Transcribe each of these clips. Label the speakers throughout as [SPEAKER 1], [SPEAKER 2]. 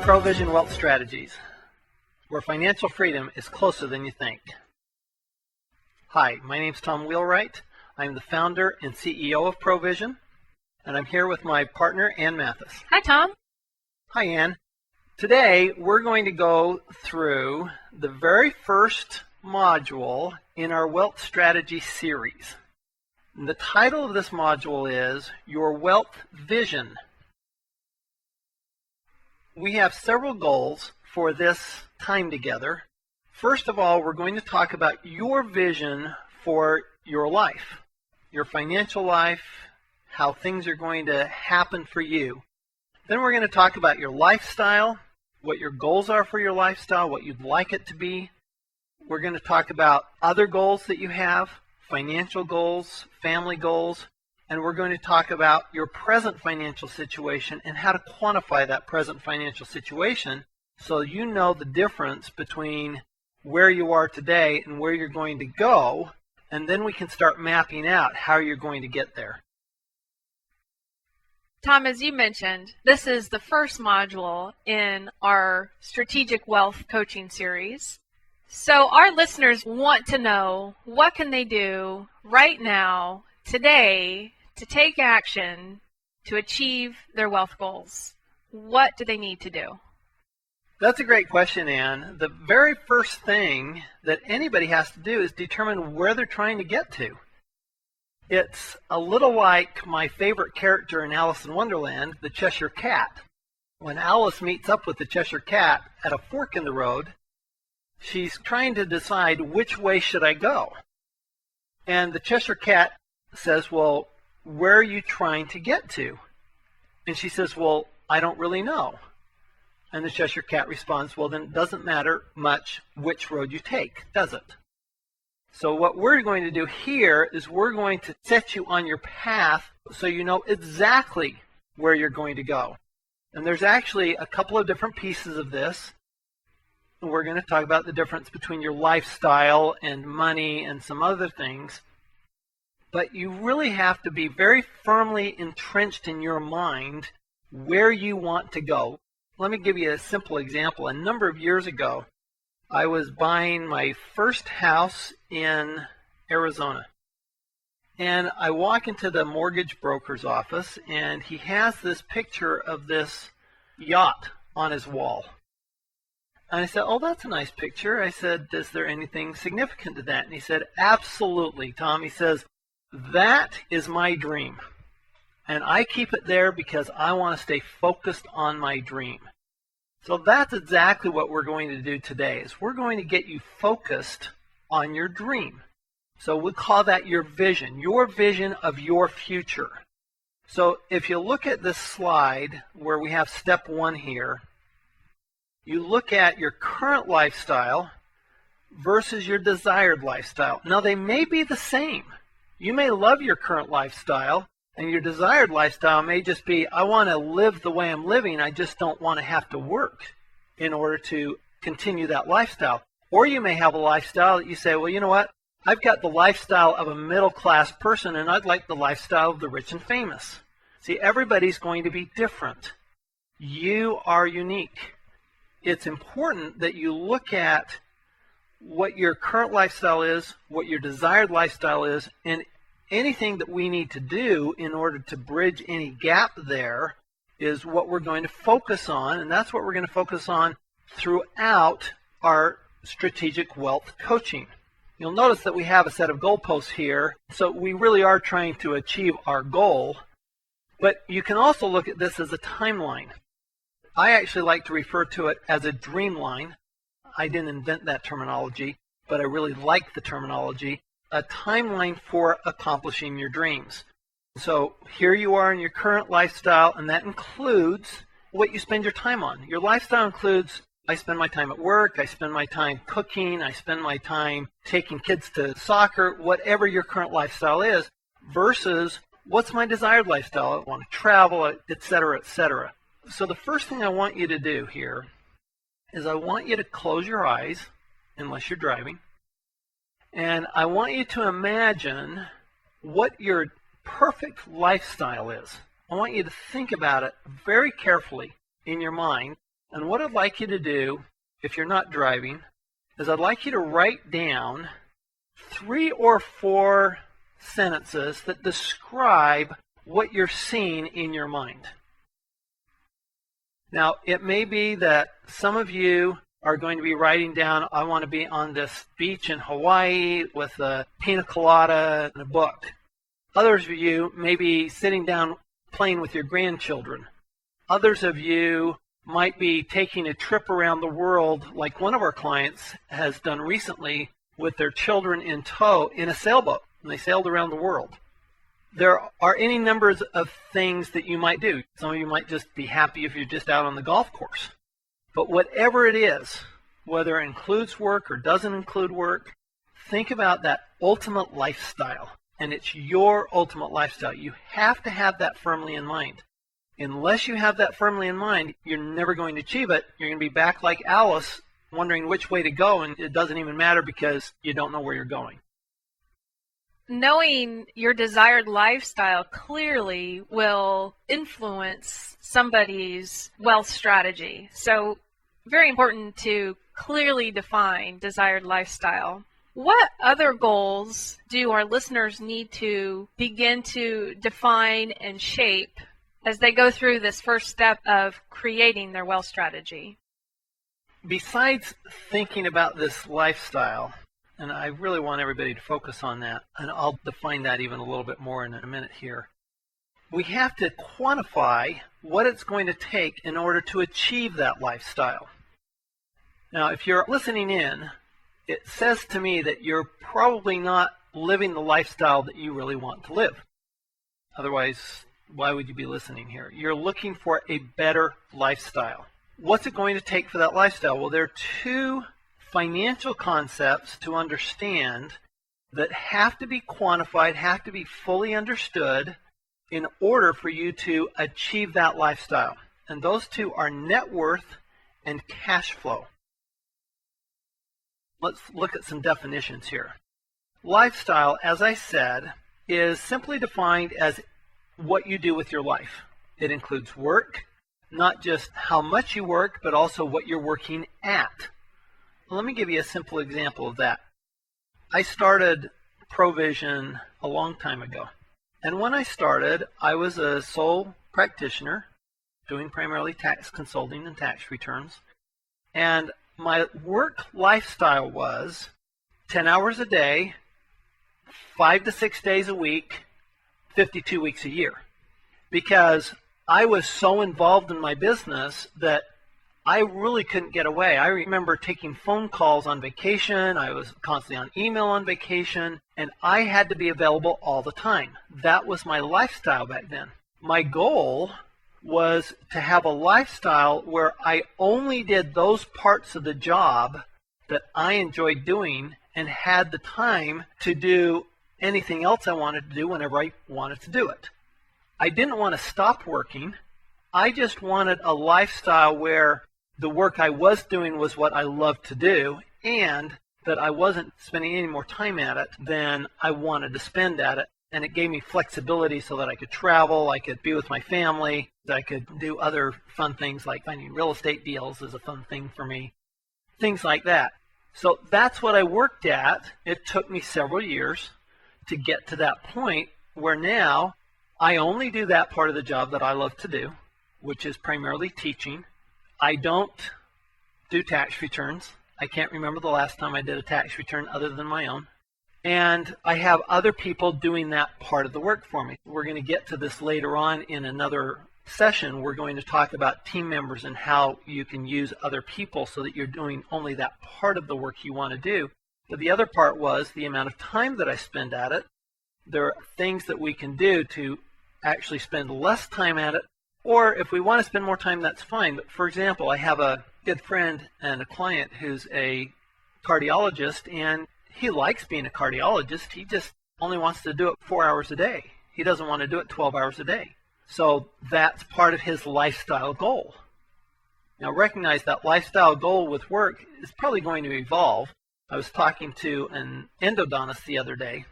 [SPEAKER 1] ProVision Wealth Strategies, where financial freedom is closer than you think. Hi, my name is Tom Wheelwright. I'm the founder and CEO of ProVision, and I'm here with my partner, Ann Mathis.
[SPEAKER 2] Hi, Tom.
[SPEAKER 1] Hi, Ann. Today, we're going to go through the very first module in our Wealth Strategy series. And the title of this module is Your Wealth Vision. We have several goals for this time together. First of all, we're going to talk about your vision for your life, your financial life, how things are going to happen for you. Then we're going to talk about your lifestyle, what your goals are for your lifestyle, what you'd like it to be. We're going to talk about other goals that you have, financial goals, family goals, and we're going to talk about your present financial situation and how to quantify that present financial situation so you know the difference between where you are today and where you're going to go, and then we can start mapping out how you're going to get there.
[SPEAKER 2] Tom, as you mentioned, this is the first module in our Strategic Wealth Coaching series. So our listeners want to know, what can they do right now, today, to take action to achieve their wealth goals? What do they need to do?
[SPEAKER 1] That's a great question, Ann. The very first thing that anybody has to do is determine where they're trying to get to. It's a little like my favorite character in Alice in Wonderland, the Cheshire Cat. When Alice meets up with the Cheshire Cat at a fork in the road, she's trying to decide which way should I go. And the Cheshire Cat says, well, where are you trying to get to? And she says, well, I don't really know. And the Cheshire Cat responds, well, then it doesn't matter much which road you take, does it? So what we're going to do here is we're going to set you on your path so you know exactly where you're going to go. And there's actually a couple of different pieces of this. And we're going to talk about the difference between your lifestyle and money and some other things. But you really have to be very firmly entrenched in your mind where you want to go. Let me give you a simple example. A number of years ago, I was buying my first house in Arizona. And I walk into the mortgage broker's office, and he has this picture of this yacht on his wall. And I said, oh, that's a nice picture. I said, is there anything significant to that? And he said, absolutely, Tom. He says, that is my dream. And I keep it there because I want to stay focused on my dream. So that's exactly what we're going to do today, is we're going to get you focused on your dream. So we call that your vision of your future. So if you look at this slide where we have step 1 here, you look at your current lifestyle versus your desired lifestyle. Now, they may be the same. You may love your current lifestyle, and your desired lifestyle may just be, I want to live the way I'm living, I just don't want to have to work in order to continue that lifestyle. Or you may have a lifestyle that you say, well, you know what? I've got the lifestyle of a middle-class person, and I'd like the lifestyle of the rich and famous. See, everybody's going to be different. You are unique. It's important that you look at what your current lifestyle is, what your desired lifestyle is, and anything that we need to do in order to bridge any gap there is what we're going to focus on, and that's what we're going to focus on throughout our strategic wealth coaching. You'll notice that we have a set of goalposts here, so we really are trying to achieve our goal, but you can also look at this as a timeline. I actually like to refer to it as a dream line. I didn't invent that terminology, but I really like the terminology. A timeline for accomplishing your dreams. So here you are in your current lifestyle, and that includes what you spend your time on. Your lifestyle includes, I spend my time at work, I spend my time cooking, I spend my time taking kids to soccer, whatever your current lifestyle is, versus what's my desired lifestyle? I want to travel, etc., etc. So the first thing I want you to do here is I want you to close your eyes, unless you're driving, and I want you to imagine what your perfect lifestyle is. I want you to think about it very carefully in your mind. And what I'd like you to do, if you're not driving, is I'd like you to write down 3 or 4 sentences that describe what you're seeing in your mind. Now, it may be that some of you are going to be writing down, I want to be on this beach in Hawaii with a pina colada and a book. Others of you may be sitting down playing with your grandchildren. Others of you might be taking a trip around the world like one of our clients has done recently with their children in tow in a sailboat, and they sailed around the world. There are any numbers of things that you might do. Some of you might just be happy if you're just out on the golf course. But whatever it is, whether it includes work or doesn't include work, think about that ultimate lifestyle. And it's your ultimate lifestyle. You have to have that firmly in mind. Unless you have that firmly in mind, you're never going to achieve it. You're going to be back like Alice, wondering which way to go, and it doesn't even matter because you don't know where you're going.
[SPEAKER 2] Knowing your desired lifestyle clearly will influence somebody's wealth strategy. So very important to clearly define desired lifestyle. What other goals do our listeners need to begin to define and shape as they go through this first step of creating their wealth strategy?
[SPEAKER 1] Besides thinking about this lifestyle, and I really want everybody to focus on that, and I'll define that even a little bit more in a minute here, we have to quantify what it's going to take in order to achieve that lifestyle. Now, if you're listening in, it says to me that you're probably not living the lifestyle that you really want to live. Otherwise, why would you be listening here? You're looking for a better lifestyle. What's it going to take for that lifestyle? Well, there are 2 financial concepts to understand that have to be quantified, have to be fully understood in order for you to achieve that lifestyle. And those 2 are net worth and cash flow. Let's look at some definitions here. Lifestyle, as I said, is simply defined as what you do with your life. It includes work, not just how much you work, but also what you're working at. Let me give you a simple example of that. I started Provision a long time ago. And when I started, I was a sole practitioner doing primarily tax consulting and tax returns. And my work lifestyle was 10 hours a day, 5 to 6 days a week, 52 weeks a year. Because I was so involved in my business that I really couldn't get away. I remember taking phone calls on vacation. I was constantly on email on vacation, and I had to be available all the time. That was my lifestyle back then. My goal was to have a lifestyle where I only did those parts of the job that I enjoyed doing and had the time to do anything else I wanted to do whenever I wanted to do it. I didn't want to stop working. I just wanted a lifestyle where the work I was doing was what I loved to do, and that I wasn't spending any more time at it than I wanted to spend at it. And it gave me flexibility so that I could travel, I could be with my family, that I could do other fun things like finding real estate deals is a fun thing for me, things like that. So that's what I worked at. It took me several years to get to that point where now I only do that part of the job that I love to do, which is primarily teaching. I don't do tax returns. I can't remember the last time I did a tax return other than my own. And I have other people doing that part of the work for me. We're going to get to this later on in another session. We're going to talk about team members and how you can use other people so that you're doing only that part of the work you want to do. But the other part was the amount of time that I spend at it. There are things that we can do to actually spend less time at it. Or if we want to spend more time, that's fine. But for example, I have a good friend and a client who's a cardiologist, and he likes being a cardiologist. He just only wants to do it 4 hours a day. He doesn't want to do it 12 hours a day. So that's part of his lifestyle goal. Now recognize that lifestyle goal with work is probably going to evolve. I was talking to an endodontist the other day,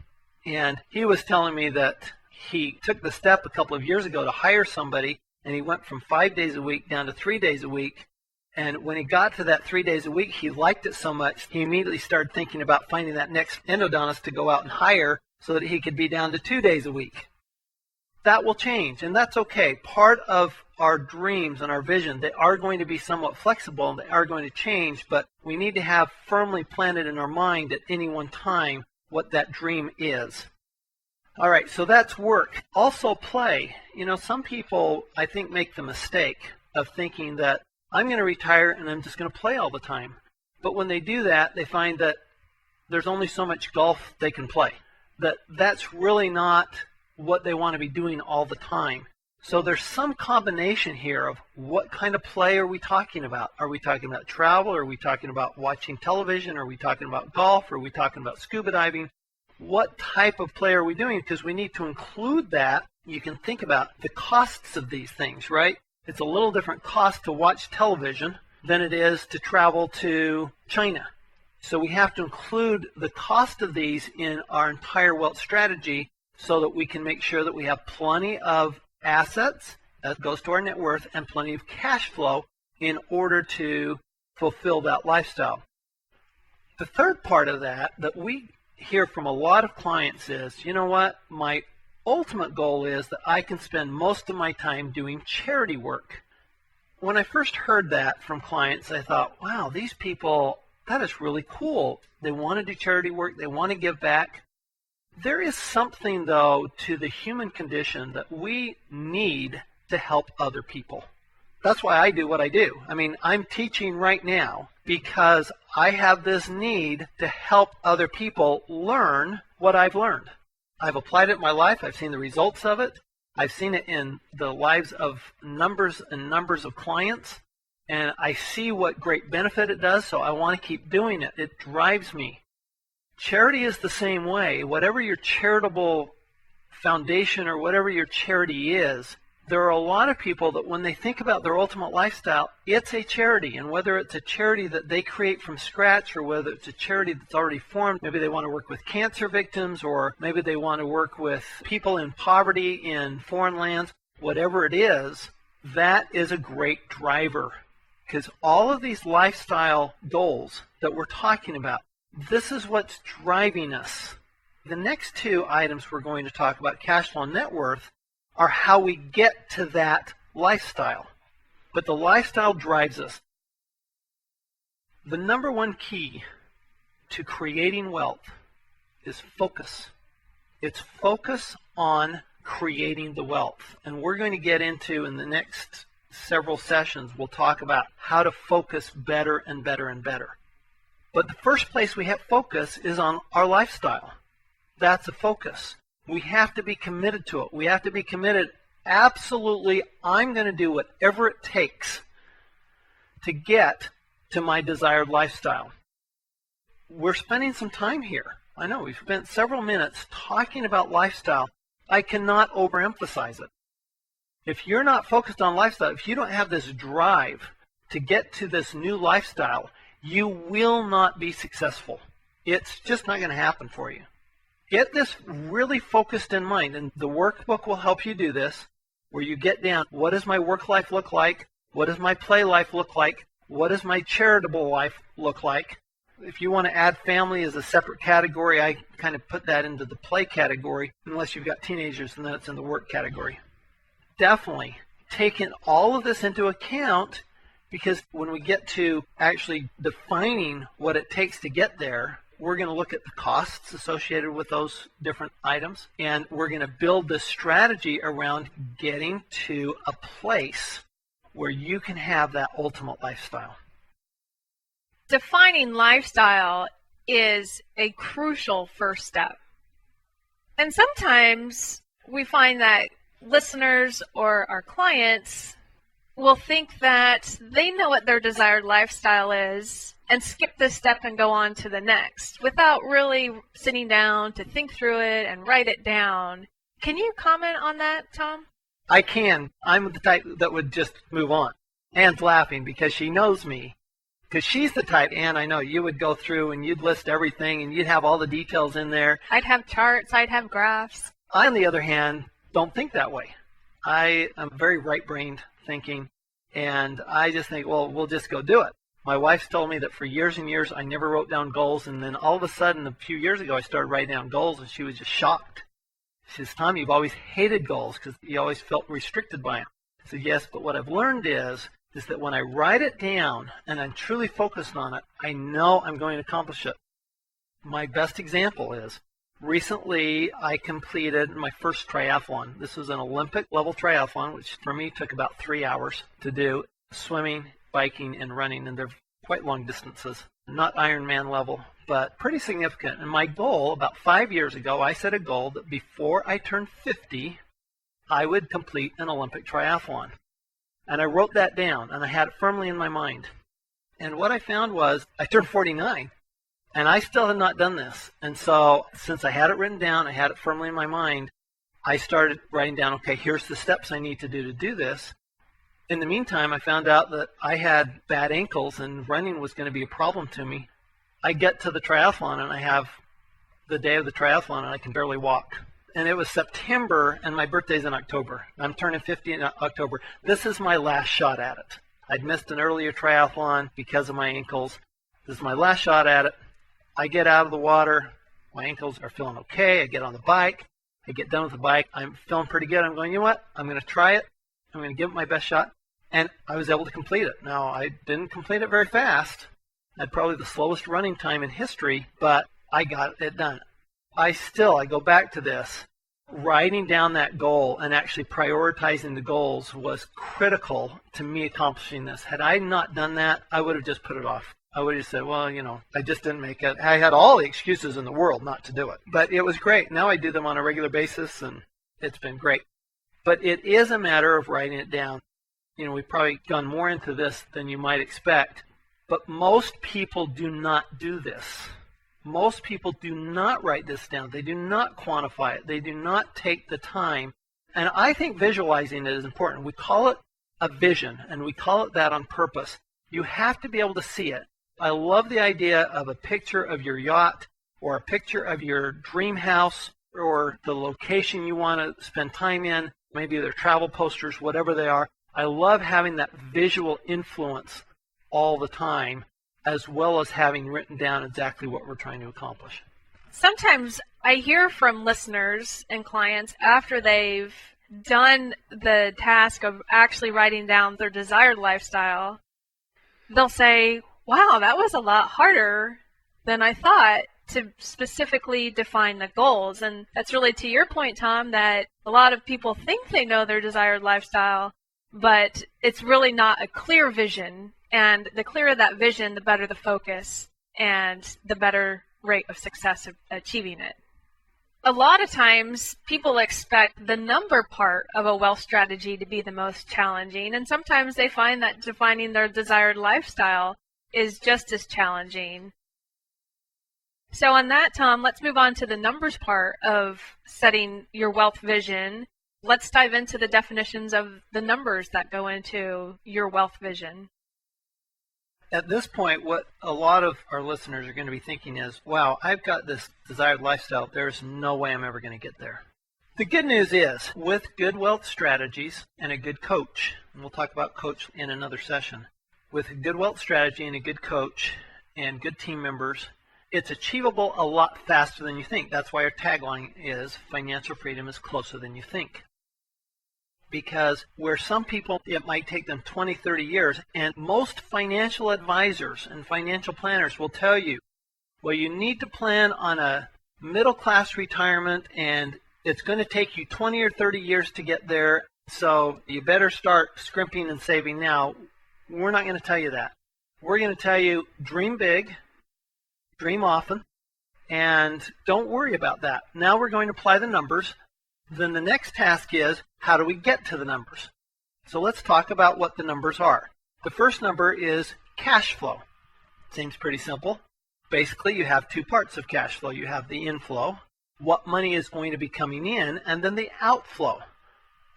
[SPEAKER 1] and he was telling me that he took the step a couple of years ago to hire somebody, and he went from 5 days a week down to 3 days a week. And when he got to that 3 days a week, he liked it so much, he immediately started thinking about finding that next endodontist to go out and hire so that he could be down to 2 days a week. That will change, and that's okay. Part of our dreams and our vision, they are going to be somewhat flexible and they are going to change, but we need to have firmly planted in our mind at any one time what that dream is. All right, so that's work. Also play. You know, some people, I think, make the mistake of thinking that I'm going to retire and I'm just going to play all the time. But when they do that, they find that there's only so much golf they can play. That's really not what they want to be doing all the time. So there's some combination here of what kind of play are we talking about? Are we talking about travel? Are we talking about watching television? Are we talking about golf? Are we talking about scuba diving? What type of play are we doing? Because we need to include that. You can think about the costs of these things, right? It's a little different cost to watch television than it is to travel to China. So we have to include the cost of these in our entire wealth strategy so that we can make sure that we have plenty of assets, that goes to our net worth, and plenty of cash flow in order to fulfill that lifestyle. The third part of that we hear from a lot of clients is, you know what, my ultimate goal is that I can spend most of my time doing charity work. When I first heard that from clients, I thought, wow, these people, that is really cool. They want to do charity work. They want to give back. There is something, though, to the human condition that we need to help other people. That's why I do what I do. I mean, I'm teaching right now because I have this need to help other people learn what I've learned. I've applied it in my life. I've seen the results of it. I've seen it in the lives of numbers and numbers of clients. And I see what great benefit it does, so I want to keep doing it. It drives me. Charity is the same way. Whatever your charitable foundation or whatever your charity is, there are a lot of people that when they think about their ultimate lifestyle, it's a charity. And whether it's a charity that they create from scratch or whether it's a charity that's already formed, maybe they want to work with cancer victims or maybe they want to work with people in poverty in foreign lands, whatever it is, that is a great driver. Because all of these lifestyle goals that we're talking about, this is what's driving us. The next two items we're going to talk about, cash flow and net worth, are how we get to that lifestyle. But the lifestyle drives us. The number one key to creating wealth is focus. It's focus on creating the wealth. And we're going to get into, in the next several sessions, we'll talk about how to focus better and better and better. But the first place we have focus is on our lifestyle. That's a focus. We have to be committed to it. We have to be committed, absolutely, I'm going to do whatever it takes to get to my desired lifestyle. We're spending some time here. I know, we've spent several minutes talking about lifestyle. I cannot overemphasize it. If you're not focused on lifestyle, if you don't have this drive to get to this new lifestyle, you will not be successful. It's just not going to happen for you. Get this really focused in mind, and the workbook will help you do this, where you get down, what does my work life look like? What does my play life look like? What does my charitable life look like? If you want to add family as a separate category, I kind of put that into the play category, unless you've got teenagers, and then it's in the work category. Definitely taking all of this into account, because when we get to actually defining what it takes to get there, we're going to look at the costs associated with those different items, and we're going to build this strategy around getting to a place where you can have that ultimate lifestyle.
[SPEAKER 2] Defining lifestyle is a crucial first step. And sometimes we find that listeners or our clients will think that they know what their desired lifestyle is and skip this step and go on to the next without really sitting down to think through it and write it down. Can you comment on that, Tom?
[SPEAKER 1] I can. I'm the type that would just move on. Anne's laughing because she knows me. Because she's the type, Anne, I know, you would go through and you'd list everything and you'd have all the details in there.
[SPEAKER 2] I'd have charts, I'd have graphs.
[SPEAKER 1] I, on the other hand, don't think that way. I am very right-brained thinking. And I just think, well, we'll just go do it. My wife's told me that for years and years I never wrote down goals, and then all of a sudden a few years ago I started writing down goals, and she was just shocked. She says, Tom, you've always hated goals because you always felt restricted by them. I said, yes, but what I've learned is that when I write it down and I'm truly focused on it, I know I'm going to accomplish it. My best example is recently I completed my first triathlon. This was an Olympic level triathlon, which for me took about 3 hours to do, swimming, biking, and running, and they're quite long distances. Not Ironman level, but pretty significant. And my goal, about 5 years ago, I set a goal that before I turned 50, I would complete an Olympic triathlon. And I wrote that down, and I had it firmly in my mind. And what I found was I turned 49, and I still had not done this. And so since I had it written down, I had it firmly in my mind, I started writing down, okay, here's the steps I need to do this. In the meantime, I found out that I had bad ankles and running was going to be a problem to me. I get to the triathlon and I have the day of the triathlon and I can barely walk. And it was September and my birthday's in October. I'm turning 50 in October. This is my last shot at it. I'd missed an earlier triathlon because of my ankles. This is my last shot at it. I get out of the water. My ankles are feeling okay. I get on the bike. I get done with the bike. I'm feeling pretty good. I'm going, you know what? I'm going to try it. I'm going to give it my best shot. And I was able to complete it. Now, I didn't complete it very fast. I had probably the slowest running time in history, but I got it done. I go back to this. Writing down that goal and actually prioritizing the goals was critical to me accomplishing this. Had I not done that, I would have just put it off. I would have said, well, I just didn't make it. I had all the excuses in the world not to do it. But it was great. Now I do them on a regular basis, and it's been great. But it is a matter of writing it down. We've probably gone more into this than you might expect, but most people do not do this. Most people do not write this down. They do not quantify it. They do not take the time. And I think visualizing it is important. We call it a vision, and we call it that on purpose. You have to be able to see it. I love the idea of a picture of your yacht or a picture of your dream house or the location you want to spend time in. Maybe they're travel posters, whatever they are. I love having that visual influence all the time, as well as having written down exactly what we're trying to accomplish.
[SPEAKER 2] Sometimes I hear from listeners and clients after they've done the task of actually writing down their desired lifestyle, they'll say, wow, that was a lot harder than I thought to specifically define the goals. And that's really to your point, Tom, that a lot of people think they know their desired lifestyle, but it's really not a clear vision. And the clearer that vision, the better the focus and the better rate of success of achieving it. A lot of times people expect the number part of a wealth strategy to be the most challenging, and sometimes they find that defining their desired lifestyle is just as challenging. So on that, Tom, let's move on to the numbers part of setting your wealth vision. Let's dive into the definitions of the numbers that go into your wealth vision.
[SPEAKER 1] At this point, what a lot of our listeners are going to be thinking is, wow, I've got this desired lifestyle. There's no way I'm ever going to get there. The good news is, with good wealth strategies and a good coach, and we'll talk about coach in another session, with a good wealth strategy and a good coach and good team members, it's achievable a lot faster than you think. That's why our tagline is, financial freedom is closer than you think. Because where some people, it might take them 20, 30 years, and most financial advisors and financial planners will tell you, well, you need to plan on a middle-class retirement, and it's going to take you 20 or 30 years to get there, so you better start scrimping and saving now. We're not going to tell you that. We're going to tell you, dream big, dream often, and don't worry about that. Now we're going to apply the numbers. Then the next task is, how do we get to the numbers? So let's talk about what the numbers are. The first number is cash flow. Seems pretty simple. Basically, you have two parts of cash flow. You have the inflow, what money is going to be coming in, and then the outflow.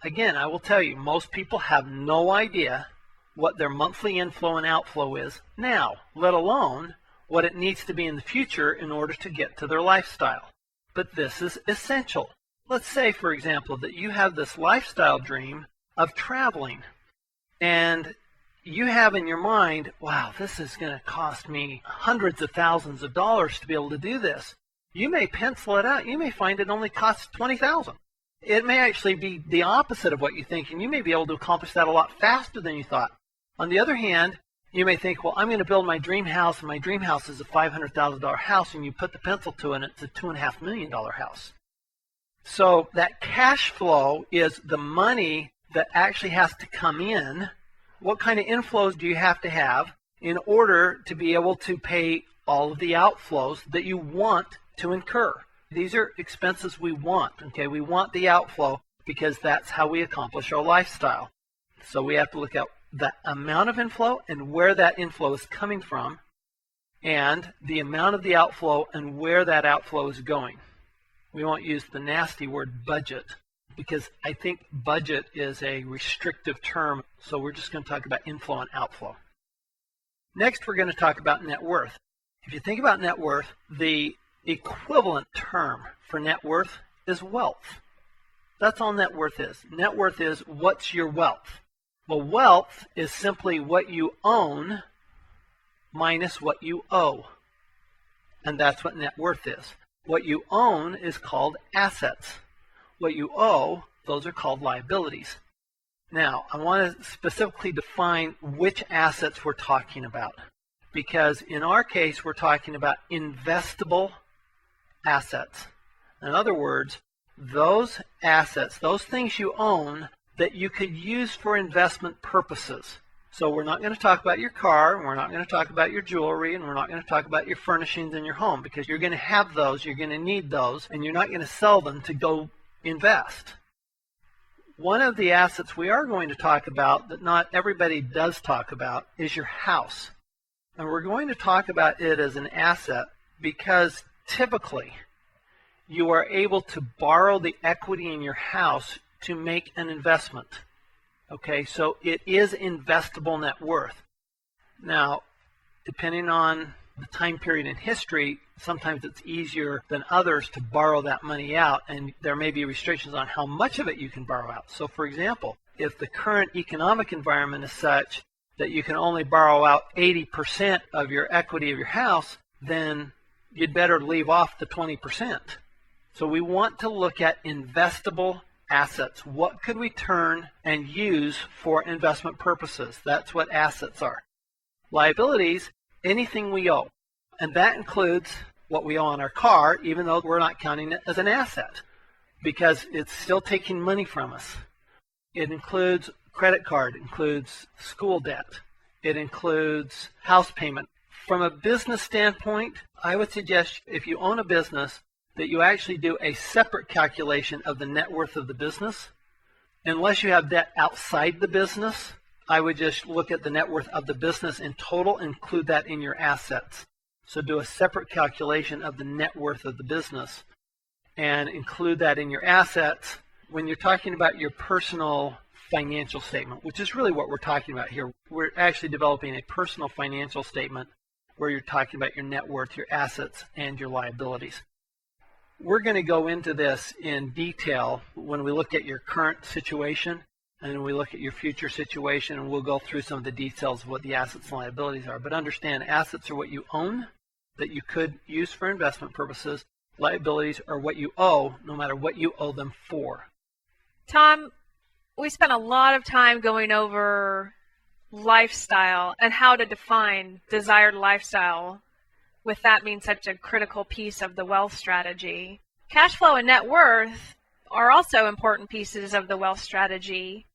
[SPEAKER 1] Again, I will tell you, most people have no idea what their monthly inflow and outflow is now, let alone what it needs to be in the future in order to get to their lifestyle. But this is essential. Let's say, for example, that you have this lifestyle dream of traveling, and you have in your mind, wow, this is going to cost me hundreds of thousands of dollars to be able to do this. You may pencil it out. You may find it only costs $20,000. It may actually be the opposite of what you think, and you may be able to accomplish that a lot faster than you thought. On the other hand, you may think, well, I'm going to build my dream house, and my dream house is a $500,000 house, and you put the pencil to it, and it's a $2.5 million house. So that cash flow is the money that actually has to come in. What kind of inflows do you have to have in order to be able to pay all of the outflows that you want to incur? These are expenses we want, okay? We want the outflow because that's how we accomplish our lifestyle. So we have to look at the amount of inflow and where that inflow is coming from, and the amount of the outflow and where that outflow is going. We won't use the nasty word budget, because I think budget is a restrictive term, so we're just going to talk about inflow and outflow. Next, we're going to talk about net worth. If you think about net worth, the equivalent term for net worth is wealth. That's all net worth is. Net worth is what's your wealth. Well, wealth is simply what you own minus what you owe. And that's what net worth is. What you own is called assets. What you owe, those are called liabilities. Now, I want to specifically define which assets we're talking about, because in our case, we're talking about investable assets. In other words, those assets, those things you own that you could use for investment purposes. So we're not going to talk about your car, and we're not going to talk about your jewelry, and we're not going to talk about your furnishings in your home, because you're going to have those, you're going to need those, and you're not going to sell them to go invest. One of the assets we are going to talk about that not everybody does talk about is your house. And we're going to talk about it as an asset because typically you are able to borrow the equity in your house to make an investment. Okay, so it is investable net worth. Now, depending on the time period in history, sometimes it's easier than others to borrow that money out, and there may be restrictions on how much of it you can borrow out. So for example, if the current economic environment is such that you can only borrow out 80% of your equity of your house, then you'd better leave off the 20%. So we want to look at investable assets. What could we turn and use for investment purposes? That's what assets are. Liabilities, anything we owe. And that includes what we owe on our car, even though we're not counting it as an asset, because it's still taking money from us. It includes credit card, it includes school debt, it includes house payment. From a business standpoint, I would suggest if you own a business that you actually do a separate calculation of the net worth of the business. Unless you have debt outside the business, I would just look at the net worth of the business in total, include that in your assets. So do a separate calculation of the net worth of the business and include that in your assets. When you're talking about your personal financial statement, which is really what we're talking about here, we're actually developing a personal financial statement where you're talking about your net worth, your assets, and your liabilities. We're going to go into this in detail when we look at your current situation and we look at your future situation, and we'll go through some of the details of what the assets and liabilities are. But understand, assets are what you own that you could use for investment purposes. Liabilities are what you owe, no matter what you owe them for.
[SPEAKER 2] Tom, we spent a lot of time going over lifestyle and how to define desired lifestyle, with that being such a critical piece of the wealth strategy. Cash flow and net worth are also important pieces of the wealth strategy.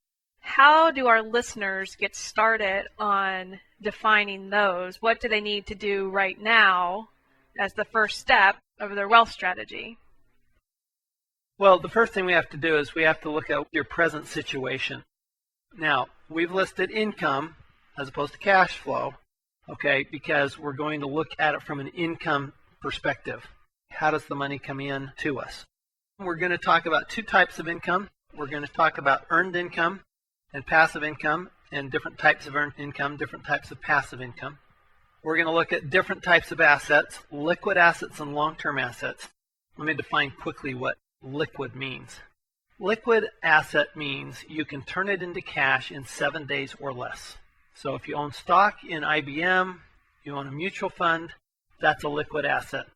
[SPEAKER 2] How do our listeners get started on defining those? What do they need to do right now as the first step of their wealth strategy?
[SPEAKER 1] Well, the first thing we have to do is we have to look at your present situation. Now, we've listed income as opposed to cash flow, okay, because we're going to look at it from an income perspective. How does the money come in to us? We're going to talk about two types of income. We're going to talk about earned income and passive income, and different types of earned income, different types of passive income. We're going to look at different types of assets, liquid assets and long-term assets. Let me define quickly what liquid means. Liquid asset means you can turn it into cash in 7 days or less. So if you own stock in IBM, you own a mutual fund, that's a liquid asset.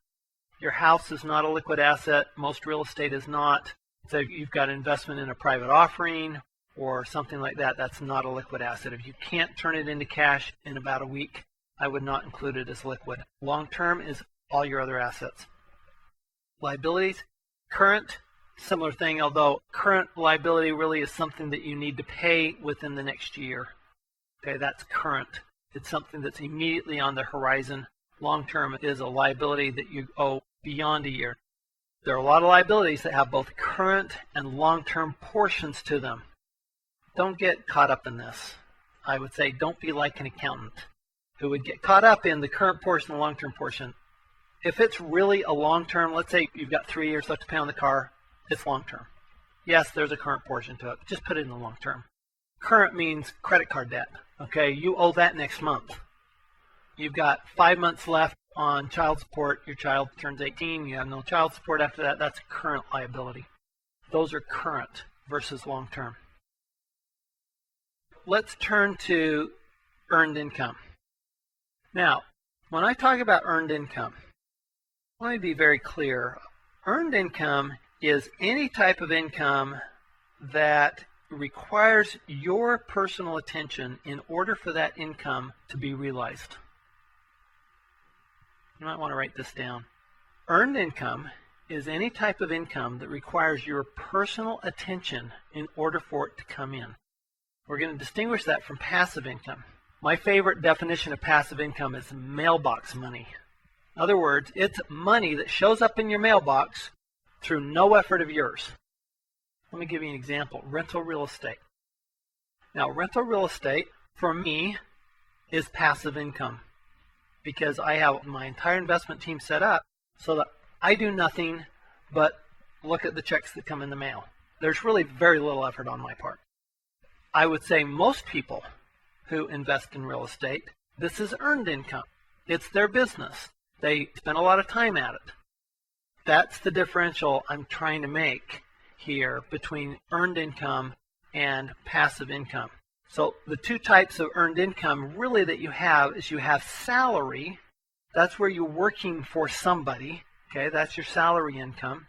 [SPEAKER 1] Your house is not a liquid asset. Most real estate is not. So if you've got investment in a private offering or something like that, that's not a liquid asset. If you can't turn it into cash in about a week, I would not include it as liquid. Long term is all your other assets. Liabilities, current, similar thing, although current liability really is something that you need to pay within the next year. Okay, that's current. It's something that's immediately on the horizon. Long term is a liability that you owe beyond a year. There are a lot of liabilities that have both current and long-term portions to them. Don't get caught up in this. I would say don't be like an accountant who would get caught up in the current portion and long-term portion. If it's really a long-term, let's say you've got 3 years left to pay on the car, it's long-term. Yes, there's a current portion to it. Just put it in the long-term. Current means credit card debt. Okay, you owe that next month. You've got 5 months left on child support. Your child turns 18. You have no child support after that. That's a current liability. Those are current versus long-term. Let's turn to earned income. Now, when I talk about earned income, let me be very clear. Earned income is any type of income that requires your personal attention in order for that income to be realized. You might want to write this down. Earned income is any type of income that requires your personal attention in order for it to come in. We're going to distinguish that from passive income. My favorite definition of passive income is mailbox money. In other words, it's money that shows up in your mailbox through no effort of yours. Let me give you an example. Rental real estate. Now, rental real estate, for me, is passive income because I have my entire investment team set up so that I do nothing but look at the checks that come in the mail. There's really very little effort on my part. I would say most people who invest in real estate, this is earned income. It's their business. They spend a lot of time at it. That's the differential I'm trying to make here between earned income and passive income. So the two types of earned income really that you have is you have salary. That's where you're working for somebody. Okay, that's your salary income.